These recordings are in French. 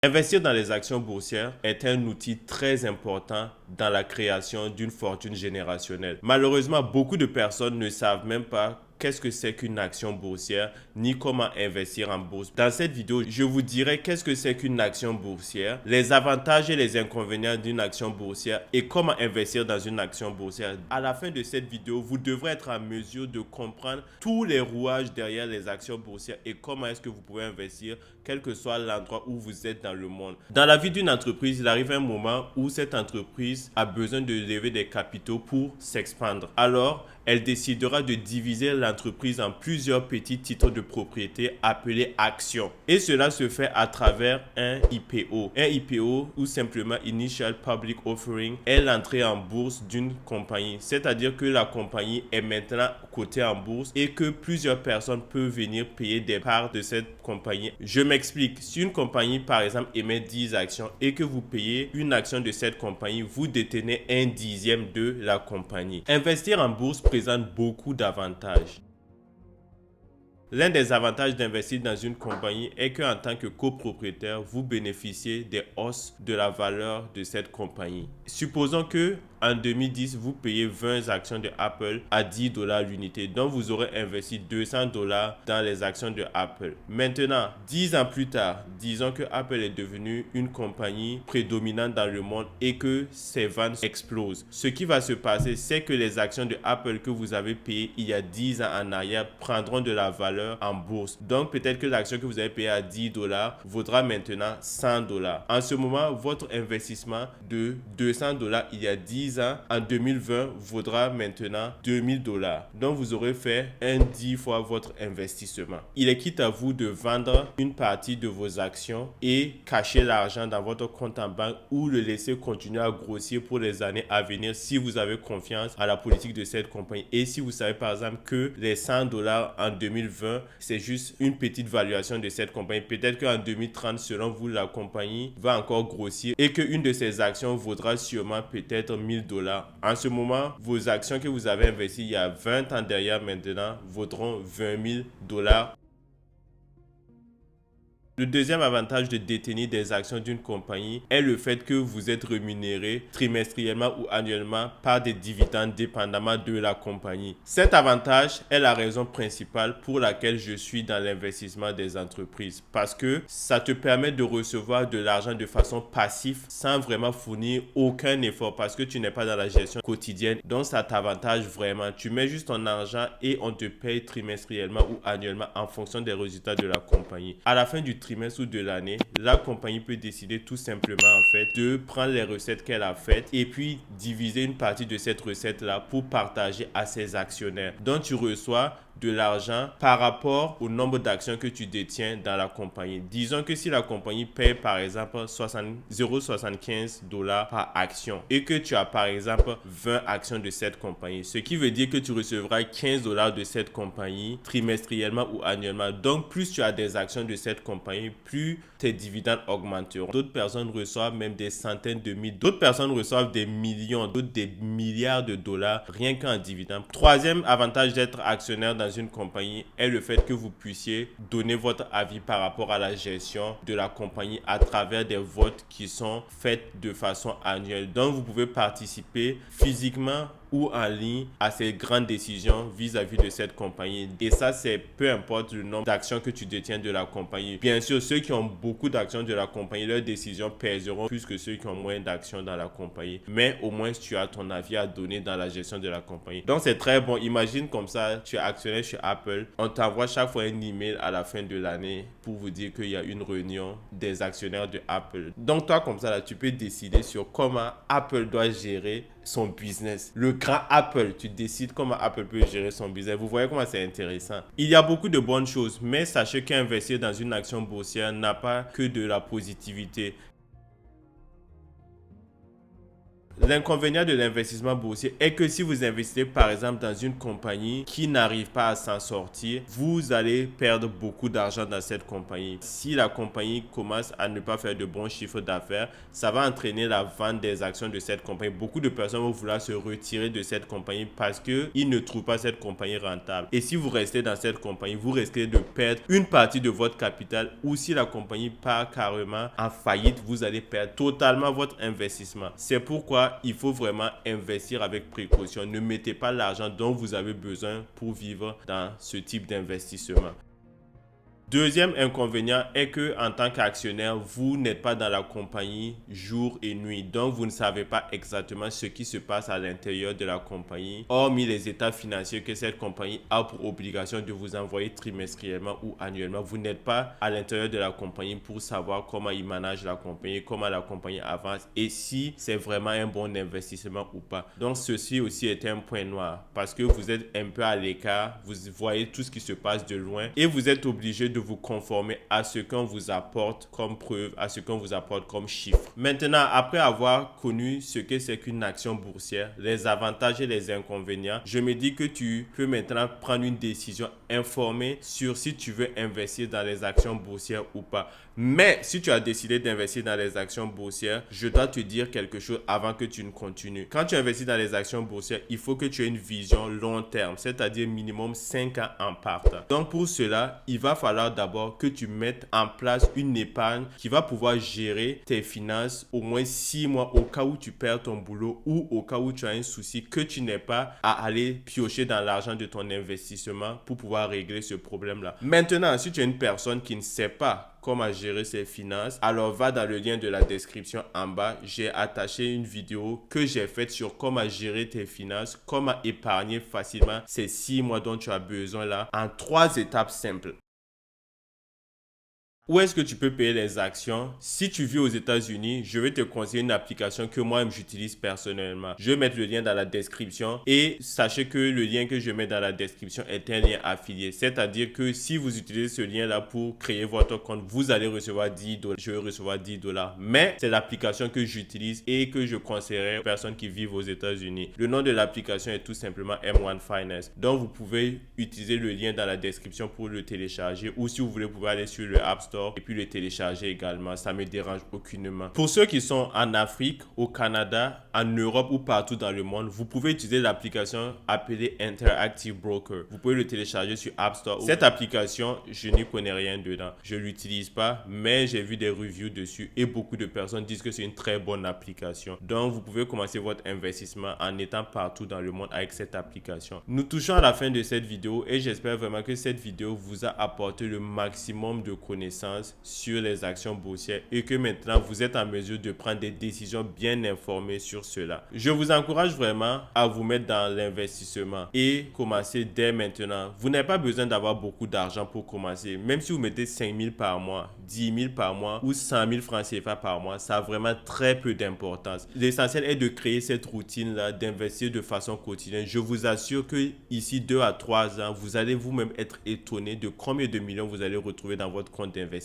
Investir dans les actions boursières est un outil très important dans la création d'une fortune générationnelle. Malheureusement, beaucoup de personnes ne savent même pas qu'est-ce que c'est qu'une action boursière, ni comment investir en bourse. Dans cette vidéo, je vous dirai qu'est-ce que c'est qu'une action boursière, les avantages et les inconvénients d'une action boursière et comment investir dans une action boursière. À la fin de cette vidéo, vous devrez être en mesure de comprendre tous les rouages derrière les actions boursières et comment est-ce que vous pouvez investir, quel que soit l'endroit où vous êtes dans le monde. Dans la vie d'une entreprise, il arrive un moment où cette entreprise a besoin de lever des capitaux pour s'expandre. Alors, elle décidera de diviser l'entreprise en plusieurs petits titres de propriété appelés actions. Et cela se fait à travers un IPO. Un IPO, ou simplement Initial Public Offering, est l'entrée en bourse d'une compagnie. C'est-à-dire que la compagnie est maintenant cotée en bourse et que plusieurs personnes peuvent venir payer des parts de cette compagnie. Je m'explique. Si une compagnie, par exemple, émet 10 actions et que vous payez une action de cette compagnie, vous détenez un dixième de la compagnie. Investir en bourse présente beaucoup d'avantages. L'un des avantages d'investir dans une compagnie est qu'en tant que copropriétaire, vous bénéficiez des hausses de la valeur de cette compagnie. Supposons que en 2010, vous payez 20 actions de Apple à 10 dollars l'unité. Donc, vous aurez investi 200 dollars dans les actions de Apple. Maintenant, 10 ans plus tard, disons que Apple est devenue une compagnie prédominante dans le monde et que ses ventes explosent. Ce qui va se passer, c'est que les actions de Apple que vous avez payées il y a 10 ans en arrière prendront de la valeur en bourse. Donc, peut-être que l'action que vous avez payée à 10 dollars vaudra maintenant 100 dollars. En ce moment, votre investissement de 200 dollars il y a 10 ans, en 2020, vaudra maintenant 2000 dollars. Donc, vous aurez fait 10 fois votre investissement. Il est quitte à vous de vendre une partie de vos actions et cacher l'argent dans votre compte en banque ou le laisser continuer à grossir pour les années à venir si vous avez confiance à la politique de cette compagnie. Et si vous savez par exemple que les 100 dollars en 2020, c'est juste une petite valuation de cette compagnie. Peut-être qu'en 2030, selon vous, la compagnie va encore grossir et qu'une de ces actions vaudra sûrement peut-être 1000 dollars. En ce moment, vos actions que vous avez investies il y a 20 ans derrière maintenant vaudront 20 000 dollars. Le deuxième avantage de détenir des actions d'une compagnie est le fait que vous êtes rémunéré trimestriellement ou annuellement par des dividendes dépendamment de la compagnie. Cet avantage est la raison principale pour laquelle je suis dans l'investissement des entreprises parce que ça te permet de recevoir de l'argent de façon passive sans vraiment fournir aucun effort parce que tu n'es pas dans la gestion quotidienne. Donc ça t'avantage vraiment. Tu mets juste ton argent et on te paye trimestriellement ou annuellement en fonction des résultats de la compagnie. À la fin du trimestre ou de l'année, la compagnie peut décider tout simplement en fait de prendre les recettes qu'elle a faites et puis diviser une partie de cette recette là pour partager à ses actionnaires. Donc tu reçois de l'argent par rapport au nombre d'actions que tu détiens dans la compagnie. Disons que si la compagnie paye par exemple 0,75 dollars par action et que tu as par exemple 20 actions de cette compagnie, ce qui veut dire que tu recevras 15 dollars de cette compagnie trimestriellement ou annuellement. Donc plus tu as des actions de cette compagnie, plus tes dividendes augmenteront. D'autres personnes reçoivent même des centaines de milliers, d'autres personnes reçoivent des millions, d'autres des milliards de dollars rien qu'en dividendes. Troisième avantage d'être actionnaire dans une compagnie est le fait que vous puissiez donner votre avis par rapport à la gestion de la compagnie à travers des votes qui sont faits de façon annuelle. Donc vous pouvez participer physiquement ou en ligne à ces grandes décisions vis-à-vis de cette compagnie. Et ça, c'est peu importe le nombre d'actions que tu détiens de la compagnie. Bien sûr, ceux qui ont beaucoup d'actions de la compagnie, leurs décisions pèseront plus que ceux qui ont moins d'actions dans la compagnie. Mais au moins, tu as ton avis à donner dans la gestion de la compagnie. Donc, c'est très bon. Imagine comme ça, tu es actionnaire chez Apple. On t'envoie chaque fois un email à la fin de l'année pour vous dire qu'il y a une réunion des actionnaires de Apple. Donc, toi, comme ça, là, tu peux décider sur comment Apple doit gérer son business. Le grand Apple, tu décides comment Apple peut gérer son business. Vous voyez comment c'est intéressant. Il y a beaucoup de bonnes choses, mais sachez qu'investir dans une action boursière n'a pas que de la positivité. L'inconvénient de l'investissement boursier est que si vous investissez par exemple dans une compagnie qui n'arrive pas à s'en sortir, vous allez perdre beaucoup d'argent dans cette compagnie. Si la compagnie commence à ne pas faire de bons chiffres d'affaires, ça va entraîner la vente des actions de cette compagnie. Beaucoup de personnes vont vouloir se retirer de cette compagnie parce qu'ils ne trouvent pas cette compagnie rentable. Et si vous restez dans cette compagnie, vous risquez de perdre une partie de votre capital, ou si la compagnie part carrément en faillite, vous allez perdre totalement votre investissement. C'est pourquoi il faut vraiment investir avec précaution. Ne mettez pas l'argent dont vous avez besoin pour vivre dans ce type d'investissement. Deuxième inconvénient est que en tant qu'actionnaire, vous n'êtes pas dans la compagnie jour et nuit. Donc, vous ne savez pas exactement ce qui se passe à l'intérieur de la compagnie, hormis les états financiers que cette compagnie a pour obligation de vous envoyer trimestriellement ou annuellement. Vous n'êtes pas à l'intérieur de la compagnie pour savoir comment ils managent la compagnie, comment la compagnie avance et si c'est vraiment un bon investissement ou pas. Donc, ceci aussi est un point noir parce que vous êtes un peu à l'écart, vous voyez tout ce qui se passe de loin et vous êtes obligé de vous conformer à ce qu'on vous apporte comme preuve, à ce qu'on vous apporte comme chiffre. Maintenant, après avoir connu ce que c'est qu'une action boursière, les avantages et les inconvénients, je me dis que tu peux maintenant prendre une décision informée sur si tu veux investir dans les actions boursières ou pas. Mais si tu as décidé d'investir dans les actions boursières, je dois te dire quelque chose avant que tu ne continues. Quand tu investis dans les actions boursières, il faut que tu aies une vision long terme, c'est-à-dire minimum 5 ans en partant. Donc pour cela, il va falloir d'abord que tu mettes en place une épargne qui va pouvoir gérer tes finances au moins 6 mois au cas où tu perds ton boulot ou au cas où tu as un souci, que tu n'aies pas à aller piocher dans l'argent de ton investissement pour pouvoir régler ce problème-là. Maintenant, si tu es une personne qui ne sait pas comment gérer ses finances, alors va dans le lien de la description en bas. J'ai attaché une vidéo que j'ai faite sur comment gérer tes finances, comment épargner facilement ces 6 mois dont tu as besoin là en 3 étapes simples. Où est-ce que tu peux payer les actions? Si tu vis aux États-Unis, je vais te conseiller une application que moi-même j'utilise personnellement. Je vais mettre le lien dans la description et sachez que le lien que je mets dans la description est un lien affilié. C'est-à-dire que si vous utilisez ce lien-là pour créer votre compte, vous allez recevoir $10. Je vais recevoir $10. Mais c'est l'application que j'utilise et que je conseillerais aux personnes qui vivent aux États-Unis. Le nom de l'application est tout simplement M1 Finance. Donc vous pouvez utiliser le lien dans la description pour le télécharger, ou si vous voulez, vous pouvez aller sur le App Store et puis le télécharger également. Ça me dérange aucunement. Pour ceux qui sont en Afrique, au Canada, en Europe ou partout dans le monde, vous pouvez utiliser l'application appelée Interactive Broker. Vous pouvez le télécharger sur App Store. Cette application, je n'y connais rien dedans. Je ne l'utilise pas, mais j'ai vu des reviews dessus et beaucoup de personnes disent que c'est une très bonne application. Donc, vous pouvez commencer votre investissement en étant partout dans le monde avec cette application. Nous touchons à la fin de cette vidéo et j'espère vraiment que cette vidéo vous a apporté le maximum de connaissances sur les actions boursières et que maintenant vous êtes en mesure de prendre des décisions bien informées sur cela. Je vous encourage vraiment à vous mettre dans l'investissement et commencer dès maintenant. Vous n'avez pas besoin d'avoir beaucoup d'argent pour commencer. Même si vous mettez 5 000 par mois, 10 000 par mois ou 100 000 francs CFA par mois, ça a vraiment très peu d'importance. L'essentiel est de créer cette routine-là, d'investir de façon quotidienne. Je vous assure que ici 2 à 3 ans, vous allez vous-même être étonné de combien de millions vous allez retrouver dans votre compte d'investissement.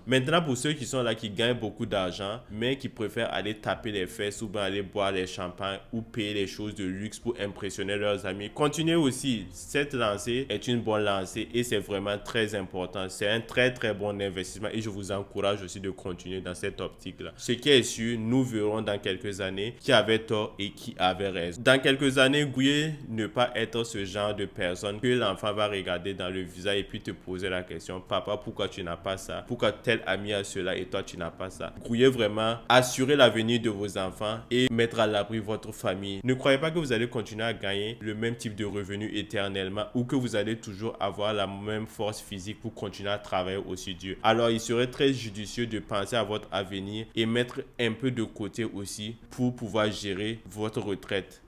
Maintenant, pour ceux qui sont là, qui gagnent beaucoup d'argent, mais qui préfèrent aller taper les fesses ou bien aller boire les champagnes ou payer les choses de luxe pour impressionner leurs amis, continuez aussi. Cette lancée est une bonne lancée et c'est vraiment très important. C'est un très très bon investissement et je vous encourage aussi de continuer dans cette optique-là. Ce qui est sûr, nous verrons dans quelques années qui avait tort et qui avait raison. Dans quelques années, veuillez ne pas être ce genre de personne que l'enfant va regarder dans le visage et puis te poser la question: papa, pourquoi tu n'as pas ça? Pourquoi tel ami a cela et toi tu n'as pas ça? Veuillez vraiment assurer l'avenir de vos enfants et mettre à l'abri votre famille. Ne croyez pas que vous allez continuer à gagner le même type de revenu éternellement ou que vous allez toujours avoir la même force physique pour continuer à travailler aussi dur. Alors il serait très judicieux de penser à votre avenir et mettre un peu de côté aussi pour pouvoir gérer votre retraite.